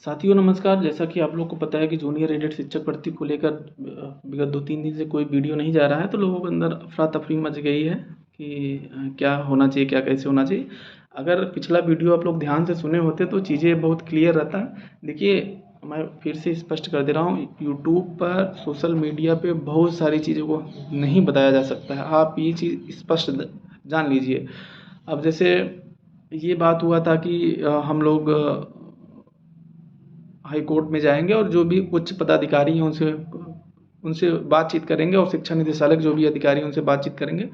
साथियों नमस्कार। जैसा कि आप लोग को पता है कि जूनियर एडेड शिक्षक भर्ती को लेकर विगत 2-3 दिन से कोई वीडियो नहीं जा रहा है, तो लोगों के अंदर अफरा-तफरी मच गई है कि क्या होना चाहिए, क्या कैसे होना चाहिए। अगर पिछला वीडियो आप लोग ध्यान से सुने होते तो चीज़ें बहुत क्लियर रहता। देखिए, मैं फिर से स्पष्ट कर दे रहा हूँ, यूट्यूब पर, सोशल मीडिया पे बहुत सारी चीज़ों को नहीं बताया जा सकता है। आप ये चीज़ स्पष्ट जान लीजिए। अब जैसे ये बात हुआ था कि हम लोग हाई कोर्ट में जाएंगे और जो भी उच्च पदाधिकारी हैं उनसे उनसे बातचीत करेंगे और शिक्षा निदेशालय जो भी अधिकारी हैं उनसे बातचीत करेंगे।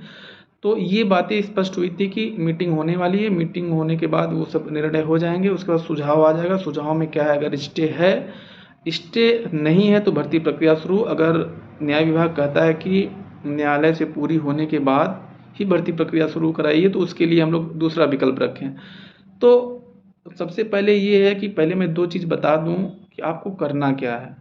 तो ये बातें स्पष्ट हुई थी कि मीटिंग होने वाली है, मीटिंग होने के बाद वो सब निर्णय हो जाएंगे। उसके बाद सुझाव आ जाएगा। सुझाव में क्या है, अगर स्टे है, स्टे नहीं है तो भर्ती प्रक्रिया शुरू। अगर न्याय विभाग कहता है कि न्यायालय से पूरी होने के बाद ही भर्ती प्रक्रिया शुरू कराइए, तो उसके लिए हम लोग दूसरा विकल्प रखें। तो सबसे पहले ये है कि पहले मैं 2 चीज़ बता दूँ कि आपको करना क्या है,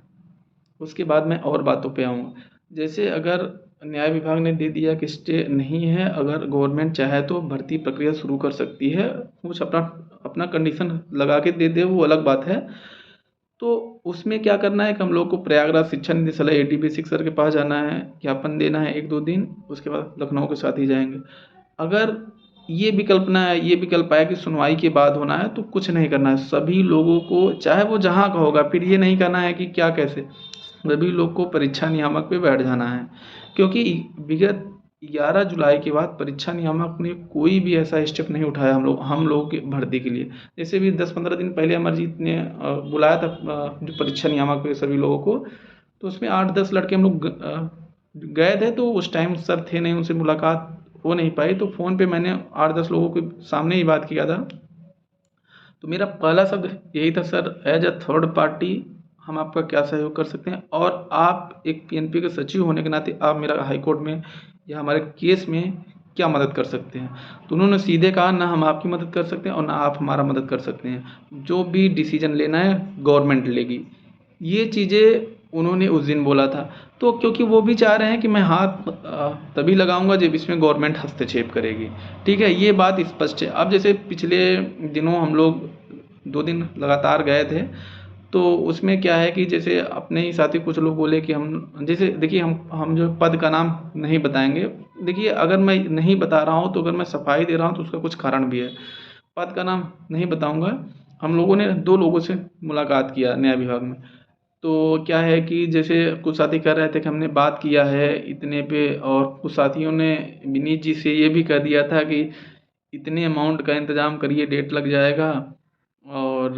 उसके बाद मैं और बातों पे आऊँगा। जैसे अगर न्याय विभाग ने दे दिया कि स्टे नहीं है, अगर गवर्नमेंट चाहे तो भर्ती प्रक्रिया शुरू कर सकती है, कुछ अपना अपना कंडीशन लगा के दे दे, वो अलग बात है। तो उसमें क्या करना है कि हम लोग को प्रयागराज शिक्षा निदेशालय एडीबी सर के पास जाना है, ज्ञापन देना है 1-2 दिन, उसके बाद लखनऊ के साथ ही जाएंगे। अगर ये विकल्प ना है, ये विकल्प आया कि सुनवाई के बाद होना है, तो कुछ नहीं करना है। सभी लोगों को, चाहे वो जहाँ का होगा, फिर ये नहीं करना है कि क्या कैसे, सभी लोग को परीक्षा नियामक पे बैठ जाना है। क्योंकि विगत 11 जुलाई के बाद परीक्षा नियामक ने कोई भी ऐसा स्टेप नहीं उठाया हम लोगों की भर्ती के लिए। जैसे भी 10-15 दिन पहले अमरजीत ने बुलाया था जो परीक्षा नियामक पे सभी लोगों को, तो उसमें 8-10 लड़के हम लोग गए थे। तो उस टाइम सर थे नहीं, उनसे मुलाकात हो नहीं पाई। तो फ़ोन पे मैंने 8-10 लोगों के सामने ही बात किया था। तो मेरा पहला शब्द यही था, sir as a third party हम आपका क्या सहयोग कर सकते हैं, और आप एक पीएनपी के सचिव होने के नाते आप मेरा हाई कोर्ट में या हमारे केस में क्या मदद कर सकते हैं। तो उन्होंने सीधे कहा, ना हम आपकी मदद कर सकते हैं और ना आप हमारा मदद कर सकते हैं, जो भी डिसीजन लेना है गवर्नमेंट लेगी। ये चीज़ें उन्होंने उस दिन बोला था। तो क्योंकि वो भी चाह रहे हैं कि मैं हाथ तभी लगाऊंगा जब इसमें गवर्नमेंट हस्तक्षेप करेगी। ठीक है, ये बात स्पष्ट है। अब जैसे पिछले दिनों हम लोग 2 दिन लगातार गए थे, तो उसमें क्या है कि जैसे अपने ही साथी कुछ लोग बोले कि हम जैसे, देखिए, हम जो पद का नाम नहीं बताएंगे। देखिए, अगर मैं नहीं बता रहा हूँ तो अगर मैं सफाई दे रहा हूँ तो उसका कुछ कारण भी है। पद का नाम नहीं बताऊंगा। हम लोगों ने 2 लोगों से मुलाकात किया न्याय विभाग में। तो क्या है कि जैसे कुछ साथी कह रहे थे कि हमने बात किया है इतने पे, और कुछ साथियों ने विनीत जी से ये भी कह दिया था कि इतने अमाउंट का इंतज़ाम करिए, डेट लग जाएगा, और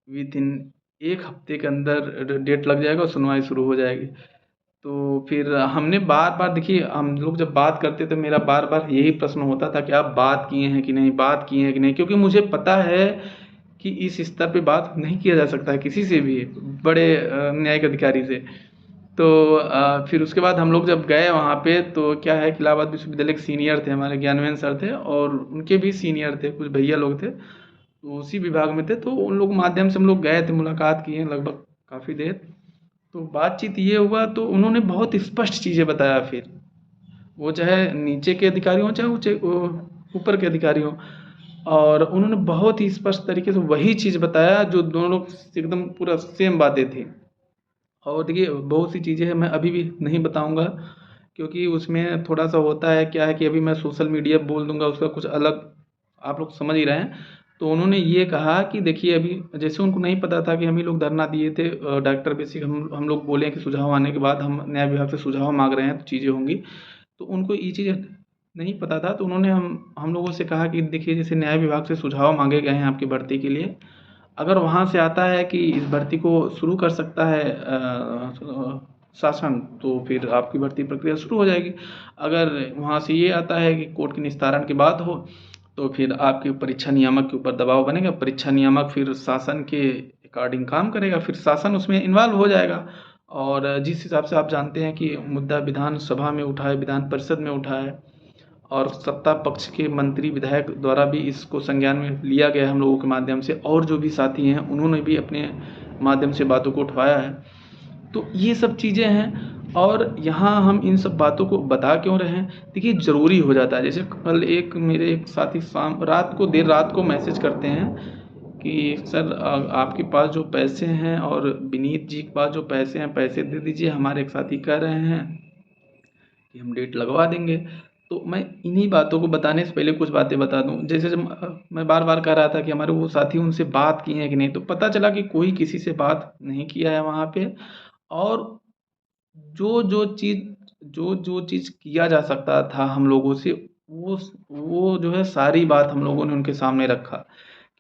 विद इन 1 हफ्ते के अंदर डेट लग जाएगा और सुनवाई शुरू हो जाएगी। तो फिर हमने बार-बार, देखिए, हम लोग जब बात करते थे मेरा बार-बार यही प्रश्न होता था कि आप बात किए हैं कि नहीं, बात किए हैं कि नहीं, क्योंकि मुझे पता है कि इस स्तर पे बात नहीं किया जा सकता है किसी से भी, बड़े न्यायिक अधिकारी से। तो फिर उसके बाद हम लोग जब गए वहाँ पे, तो क्या है कि इलाहाबाद विश्वविद्यालय के सीनियर थे, हमारे ज्ञानवेंद्र सर थे, और उनके भी सीनियर थे, कुछ भैया लोग थे, तो उसी विभाग में थे। तो उन लोग माध्यम से हम लोग गए थे, मुलाकात किए लगभग काफ़ी देर। तो बातचीत ये हुआ, तो उन्होंने बहुत स्पष्ट चीज़ें बताया फिर, वो चाहे नीचे के अधिकारी हों, चाहे ऊपर के अधिकारी हों, और उन्होंने बहुत ही स्पष्ट तरीके से वही चीज़ बताया जो दोनों लोग एकदम पूरा सेम बातें थी। और देखिए, बहुत सी चीज़ें हैं, मैं अभी भी नहीं बताऊंगा, क्योंकि उसमें थोड़ा सा होता है, क्या है कि अभी मैं सोशल मीडिया बोल दूंगा उसका कुछ अलग, आप लोग समझ ही रहे हैं। तो उन्होंने ये कहा कि देखिए, अभी जैसे उनको नहीं पता था कि हम ही लोग धरना दिए थे, डॉक्टर बेसिक हम लोग बोले कि सुझाव आने के बाद हम न्याय विभाग से सुझाव मांग रहे हैं तो चीज़ें होंगी। तो उनको ये चीज़ नहीं पता था। तो उन्होंने हम लोगों से कहा कि देखिए, जैसे न्याय विभाग से सुझाव मांगे गए हैं आपकी भर्ती के लिए, अगर वहाँ से आता है कि इस भर्ती को शुरू कर सकता है शासन, तो फिर आपकी भर्ती प्रक्रिया शुरू हो जाएगी। अगर वहाँ से ये आता है कि कोर्ट के निस्तारण के बाद हो, तो फिर आपके परीक्षा नियामक के ऊपर दबाव बनेगा। परीक्षा नियामक फिर शासन के अकॉर्डिंग काम करेगा, फिर शासन उसमें इन्वॉल्व हो जाएगा। और जिस हिसाब से आप जानते हैं कि मुद्दा विधानसभा में उठा है, विधान परिषद में उठा है, और सत्ता पक्ष के मंत्री विधायक द्वारा भी इसको संज्ञान में लिया गया है हम लोगों के माध्यम से, और जो भी साथी हैं उन्होंने भी अपने माध्यम से बातों को उठवाया है। तो ये सब चीज़ें हैं, और यहाँ हम इन सब बातों को बता क्यों रहे हैं, देखिए, ज़रूरी हो जाता है। जैसे कल एक मेरे एक साथी शाम रात को, देर रात को मैसेज करते हैं कि सर आपके पास जो पैसे हैं और विनीत जी के पास जो पैसे हैं, पैसे दे दीजिए, हमारे एक साथी कह रहे हैं कि हम डेट लगवा देंगे। तो मैं इन्हीं बातों को बताने से पहले कुछ बातें बता दूं। जैसे जब मैं बार बार कह रहा था कि हमारे वो साथी उनसे बात किए हैं कि नहीं, तो पता चला कि कोई किसी से बात नहीं किया है वहाँ पे। और जो जो चीज़ जो जो चीज़ किया जा सकता था हम लोगों से, वो जो है सारी बात हम लोगों ने उनके सामने रखा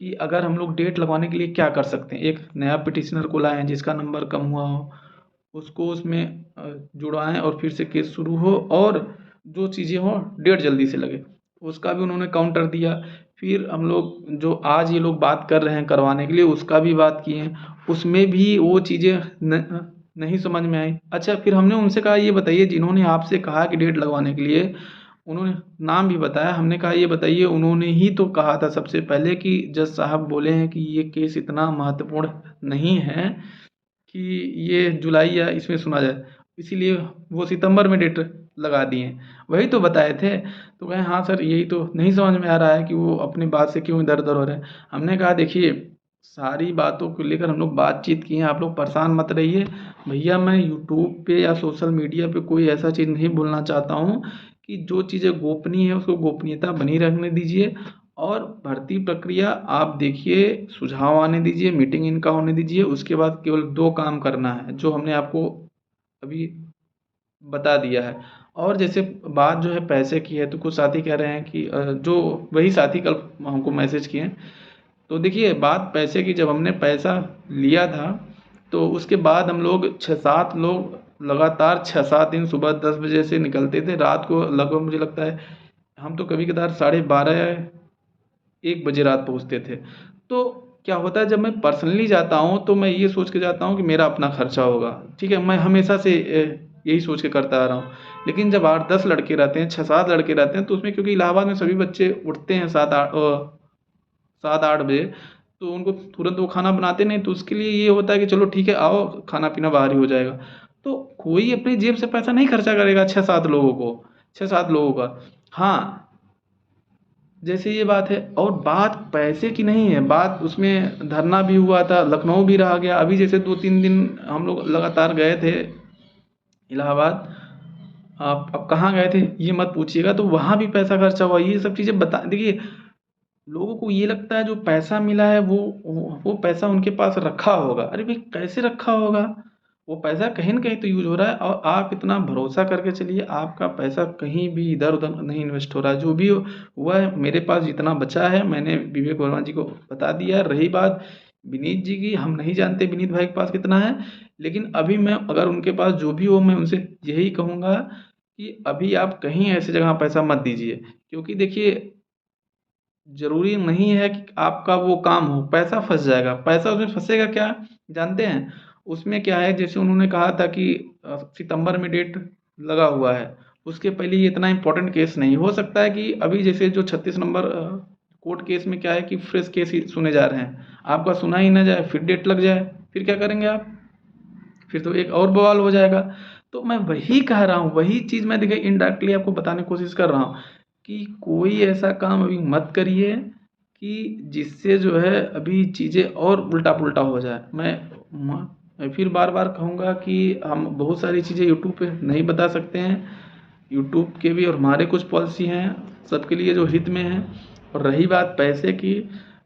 कि अगर हम लोग डेट लगवाने के लिए क्या कर सकते हैं। एक नया पिटिशनर को लाएं जिसका नंबर कम हुआ हो, उसको उसमें जुड़वाएं और फिर से केस शुरू हो, और जो चीज़ें हों डेट जल्दी से लगे, उसका भी उन्होंने काउंटर दिया। फिर हम लोग जो आज ये लोग बात कर रहे हैं करवाने के लिए, उसका भी बात किए, उसमें भी वो चीज़ें नहीं समझ में आई। अच्छा, फिर हमने उनसे कहा ये बताइए, जिन्होंने आपसे कहा कि डेट लगवाने के लिए, उन्होंने नाम भी बताया। हमने कहा ये बताइए, उन्होंने ही तो कहा था सबसे पहले कि जज साहब बोले हैं कि ये केस इतना महत्वपूर्ण नहीं है कि ये जुलाई या इसमें सुना जाए, इसीलिए वो सितंबर में डेट लगा दिए। वही तो बताए थे। तो कहे हाँ सर, यही तो नहीं समझ में आ रहा है कि वो अपनी बात से क्यों इधर उधर हो रहे हैं। हमने कहा देखिए, सारी बातों को लेकर हम लोग बातचीत किए हैं, आप लोग परेशान मत रहिए भैया। मैं यूट्यूब पे या सोशल मीडिया पे कोई ऐसा चीज़ नहीं बोलना चाहता हूँ, कि जो चीज़ें गोपनीय है उसको गोपनीयता बनी रहने दीजिए, और भर्ती प्रक्रिया आप देखिए, सुझाव आने दीजिए, मीटिंग इनका होने दीजिए। उसके बाद केवल 2 काम करना है जो हमने आपको अभी बता दिया है। और जैसे बात जो है पैसे की है, तो कुछ साथी कह रहे हैं कि जो वही साथी कल हमको मैसेज किए। तो देखिए, बात पैसे की, जब हमने पैसा लिया था तो उसके बाद हम लोग 6-7 लोग लगातार 6-7 दिन सुबह 10 बजे से निकलते थे, रात को लगभग मुझे लगता है हम तो कभी कदार 12:30 1 बजे रात पहुँचते थे। तो क्या होता है, जब मैं पर्सनली जाता हूँ तो मैं ये सोच के जाता हूँ कि मेरा अपना खर्चा होगा, ठीक है, मैं हमेशा से यही सोच के करता आ रहा हूँ। लेकिन जब 8-10 लड़के रहते हैं, 6-7 लड़के रहते हैं, तो उसमें क्योंकि इलाहाबाद में सभी बच्चे उठते हैं 7-8 बजे, तो उनको तुरंत वो खाना बनाते नहीं, तो उसके लिए ये होता है कि चलो ठीक है, आओ खाना पीना बाहर ही हो जाएगा। तो कोई अपनी जेब से पैसा नहीं खर्चा करेगा 6-7 लोगों को, 6-7 लोगों का। हाँ, जैसे ये बात है, और बात पैसे की नहीं है, बात उसमें धरना भी हुआ था, लखनऊ भी रहा गया। अभी जैसे 2-3 दिन हम लोग लगातार गए थे इलाहाबाद। आप अब कहाँ गए थे ये मत पूछिएगा, तो वहाँ भी पैसा खर्चा हुआ। ये सब चीज़ें बता देखिए, लोगों को ये लगता है जो पैसा मिला है वो पैसा उनके पास रखा होगा। अरे भाई, कैसे रखा होगा? वो पैसा कहीं न कहीं तो यूज़ हो रहा है, और आप इतना भरोसा करके चलिए, आपका पैसा कहीं भी इधर-उधर नहीं इन्वेस्ट हो रहा है। जो भी हुआ है, मेरे पास जितना बचा है मैंने विवेक वर्मा जी को बता दिया है। रही बात विनीत जी की, हम नहीं जानते विनीत भाई के पास कितना है, लेकिन अभी मैं अगर उनके पास जो भी हो, मैं उनसे यही कहूँगा कि अभी आप कहीं ऐसी जगह पैसा मत दीजिए। क्योंकि देखिए, ज़रूरी नहीं है कि आपका वो काम हो, पैसा फँस जाएगा। पैसा उसमें फँसेगा क्या, जानते हैं? उसमें क्या है, जैसे उन्होंने कहा था कि सितंबर में डेट लगा हुआ है, उसके पहले ये इतना इम्पोर्टेंट केस नहीं हो सकता है कि अभी जैसे जो 36 नंबर कोर्ट केस में क्या है कि फ्रेश केस ही सुने जा रहे हैं, आपका सुना ही ना जाए, फिर डेट लग जाए, फिर क्या करेंगे आप? फिर तो एक और बवाल हो जाएगा। तो मैं वही कह रहा हूँ, वही चीज़ मैं देखिए इनडायरेक्टली आपको बताने की कोशिश कर रहा हूँ कि कोई ऐसा काम अभी मत करिए कि जिससे जो है अभी चीज़ें और उल्टा-पुल्टा हो जाए। मैं फिर बार-बार कहूँगा कि हम बहुत सारी चीज़ें यूट्यूब पे नहीं बता सकते हैं। यूट्यूब के भी और हमारे कुछ पॉलिसी हैं, सबके लिए जो हित में है। और रही बात पैसे की,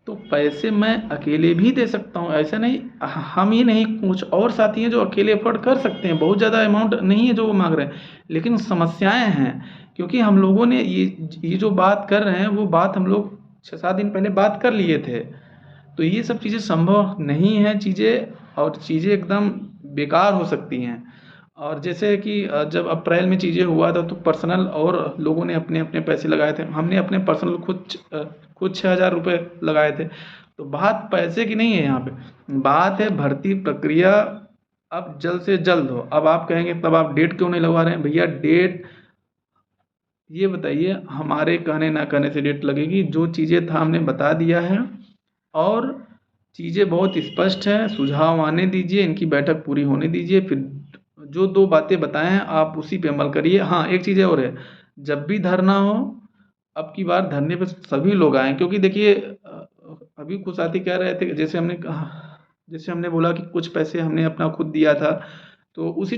तो पैसे मैं अकेले भी दे सकता हूँ, ऐसा नहीं हम ही नहीं, कुछ और साथी हैं जो अकेले अफ़ोर्ड कर सकते हैं, बहुत ज़्यादा अमाउंट नहीं है जो वो माँग रहे हैं। लेकिन समस्याएँ हैं, क्योंकि हम लोगों ने ये जो बात कर रहे हैं, वो बात हम लोग 6-7 दिन पहले बात कर लिए थे। तो ये सब चीज़ें संभव नहीं है चीज़ें, और चीज़ें एकदम बेकार हो सकती हैं। और जैसे कि जब अप्रैल में चीज़ें हुआ था, तो पर्सनल और लोगों ने अपने-अपने पैसे लगाए थे। हमने अपने पर्सनल खुद 6,000 रुपए लगाए थे। तो बात पैसे की नहीं है यहाँ पे, बात है भर्ती प्रक्रिया अब जल्द से जल्द हो। अब आप कहेंगे तब आप डेट क्यों नहीं लगवा रहे हैं? भैया, डेट ये बताइए, हमारे कहने ना कहने से डेट लगेगी। जो चीज़ें था हमने बता दिया है, और चीज़ें बहुत स्पष्ट हैं। सुझाव आने दीजिए, इनकी बैठक पूरी होने दीजिए, फिर जो 2 बातें बताएँ हैं आप उसी पे अमल करिए। हाँ, एक चीज़ और है, जब भी धरना हो, अब की बार धरने पे सभी लोग आएँ, क्योंकि देखिए अभी कुछ साथी कह रहे थे, जैसे हमने बोला कि कुछ पैसे हमने अपना खुद दिया था, तो उसी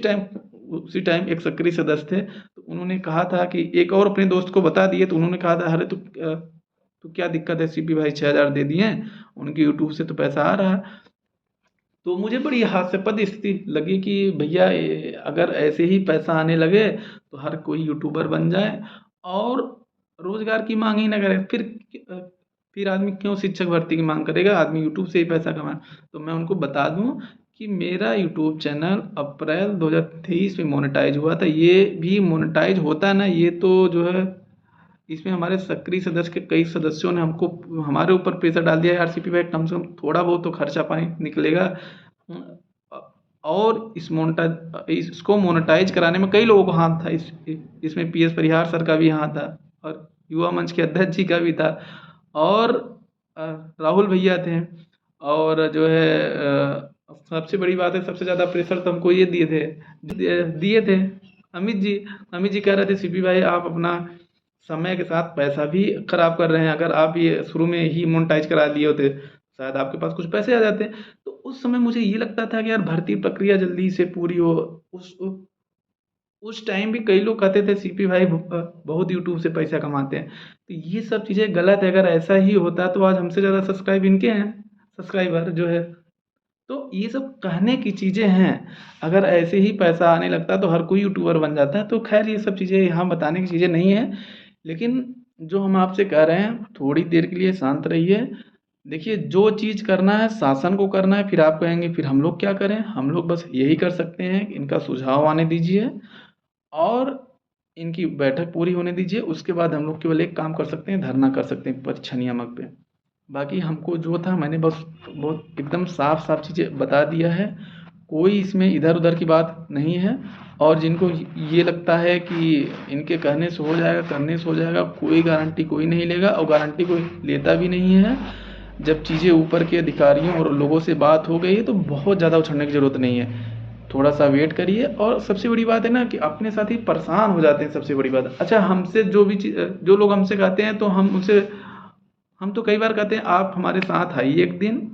टाइम एक सक्रिय सदस्य थे, तो उन्होंने कहा था कि एक और अपने दोस्त को बता दिए, तो उन्होंने कहा था, अरे तो क्या दिक्कत है, सीपी भाई 6,000 दे दिए हैं, उनके यूट्यूब से तो पैसा आ रहा है। तो मुझे बड़ी हास्यास्पद स्थिति लगी कि भैया, अगर ऐसे ही पैसा आने लगे तो हर कोई यूट्यूबर बन जाए और रोजगार की मांग ही ना करे, फिर आदमी क्यों शिक्षक भर्ती की मांग करेगा, आदमी यूट्यूब से ही पैसा कमाए। तो मैं उनको बता दूं कि मेरा यूट्यूब चैनल अप्रैल 2023 में मोनेटाइज हुआ था। ये भी मोनेटाइज होता ना, ये तो जो है, इसमें हमारे सक्रिय सदस्य के कई सदस्यों ने हमको हमारे ऊपर प्रेशर डाल दिया, यार सीपी भाई कम से कम थोड़ा बहुत तो खर्चा पानी निकलेगा। और इसको मोनेटाइज कराने में कई लोगों को हाथ था, इसमें पीएस परिहार सर का भी हाथ था, और युवा मंच के अध्यक्ष जी का भी था, और राहुल भैया थे, और जो है सबसे बड़ी बात है, सबसे ज़्यादा प्रेशर तो हमको ये दिए थे अमित जी कह रहे थे, सीपी भाई आप अपना समय के साथ पैसा भी खराब कर रहे हैं, अगर आप ये शुरू में ही मोनेटाइज करा दिए होते शायद आपके पास कुछ पैसे आ जाते। तो उस समय मुझे ये लगता था कि यार भर्ती प्रक्रिया जल्दी से पूरी हो। उस टाइम भी कई लोग कहते थे सीपी भाई बहुत यूट्यूब से पैसा कमाते हैं, तो ये सब चीज़ें गलत है। अगर ऐसा ही होता तो आज हमसे ज़्यादा सब्सक्राइबर जो है। तो ये सब कहने की चीज़ें हैं, अगर ऐसे ही पैसा आने लगता तो हर कोई यूट्यूबर बन जाता है। तो खैर ये सब चीज़ें यहाँ बताने की चीज़ें नहीं है, लेकिन जो हम आपसे कह रहे हैं, थोड़ी देर के लिए शांत रहिए। देखिए, जो चीज़ करना है शासन को करना है, फिर आप कहेंगे फिर हम लोग क्या करें, हम लोग बस यही कर सकते हैं कि इनका सुझाव आने दीजिए और इनकी बैठक पूरी होने दीजिए। उसके बाद हम लोग केवल एक काम कर सकते हैं, धरना कर सकते हैं परीक्षा नियामक पे। बाकी हमको जो था मैंने बस बहुत एकदम साफ साफ चीज़ें बता दिया है, कोई इसमें इधर उधर की बात नहीं है। और जिनको ये लगता है कि इनके कहने से हो जाएगा, करने से हो जाएगा, कोई गारंटी कोई नहीं लेगा, और गारंटी कोई लेता भी नहीं है। जब चीज़ें ऊपर के अधिकारियों और लोगों से बात हो गई है तो बहुत ज़्यादा उछलने की ज़रूरत नहीं है, थोड़ा सा वेट करिए। और सबसे बड़ी बात है ना कि अपने साथ ही परेशान हो जाते हैं, सबसे बड़ी बात। अच्छा, हमसे जो लोग हमसे कहते हैं, तो हम तो कई बार कहते हैं आप हमारे साथ आइए, एक दिन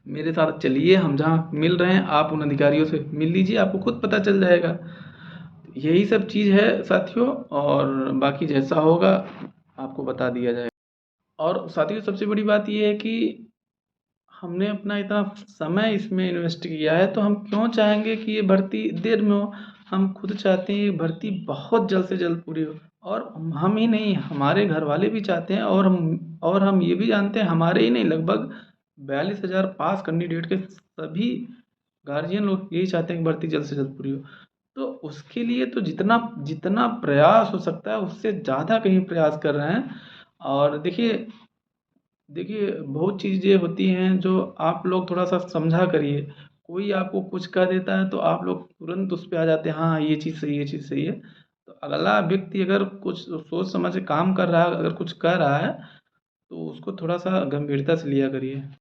मेरे साथ चलिए, हम जहाँ मिल रहे हैं आप उन अधिकारियों से मिल लीजिए, आपको खुद पता चल जाएगा। यही सब चीज़ है साथियों, और बाकी जैसा होगा आपको बता दिया जाएगा। और साथियों, सबसे बड़ी बात ये है कि हमने अपना इतना समय इसमें इन्वेस्ट किया है, तो हम क्यों चाहेंगे कि ये भर्ती देर में हो। हम खुद चाहते हैं ये भर्ती बहुत जल्द से जल्द पूरी हो, और हम ही नहीं, हमारे घर वाले भी चाहते हैं, और हम ये भी जानते हैं, हमारे ही नहीं, लगभग 42,000 पास कैंडिडेट के सभी गार्जियन लोग यही चाहते हैं कि भर्ती जल्द से जल्द पूरी हो। तो उसके लिए तो जितना जितना प्रयास हो सकता है उससे ज़्यादा कहीं प्रयास कर रहे हैं। और देखिए बहुत चीज़ें होती हैं जो आप लोग थोड़ा सा समझा करिए। कोई आपको कुछ कह देता है तो आप लोग तुरंत उस पे आ जाते हैं, हाँ ये चीज़ सही है, ये चीज़ सही है। तो अगला व्यक्ति अगर कुछ सोच समझ के काम कर रहा है, अगर कुछ कह रहा है, तो उसको थोड़ा सा गंभीरता से लिया करिए।